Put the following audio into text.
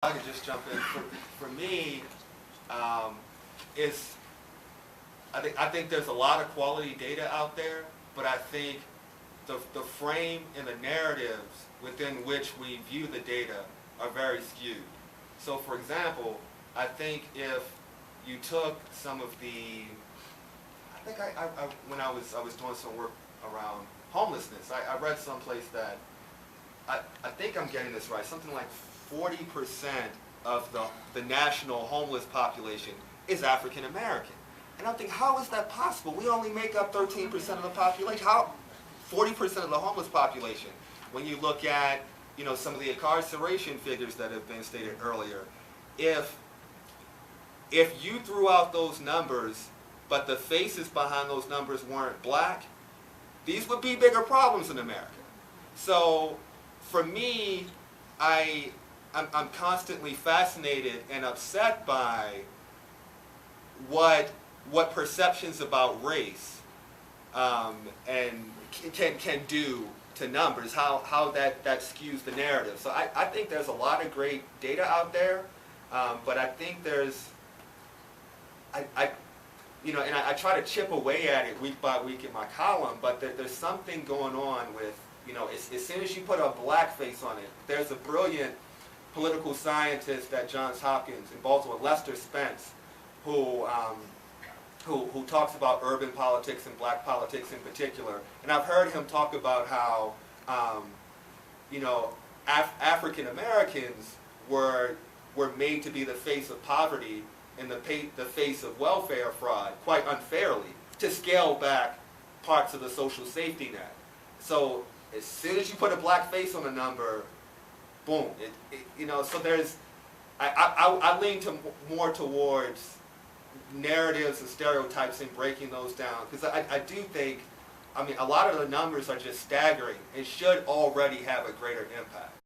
I could just jump in. For me, is I think there's a lot of quality data out there, but I think the frame and the narratives within which we view the data are very skewed. So, for example, I think if you took some of the, when I was doing some work around homelessness, I read someplace that I think I'm getting this right, something like 40% of the national homeless population is African American. And I'm thinking, how is that possible? We only make up 13% of the population. How 40% of the homeless population? When you look at, you know, some of the incarceration figures that have been stated earlier, if you threw out those numbers, but the faces behind those numbers weren't black, these would be bigger problems in America. So for me, I'm constantly fascinated and upset by what perceptions about race and can do to numbers, how that skews the narrative. So I think there's a lot of great data out there, but I think there's, you know, and I try to chip away at it week by week in my column, but there's something going on with, you know, as soon as you put a black face on it, there's a brilliant political scientist at Johns Hopkins in Baltimore, Lester Spence, who talks about urban politics and black politics in particular. And I've heard him talk about how, you know, African Americans were made to be the face of poverty and the face of welfare fraud quite unfairly to scale back parts of the social safety net. So as soon as you put a black face on a number, boom, you know, so there's, I lean more towards narratives and stereotypes and breaking those down, because I do think, I mean, a lot of the numbers are just staggering and should already have a greater impact.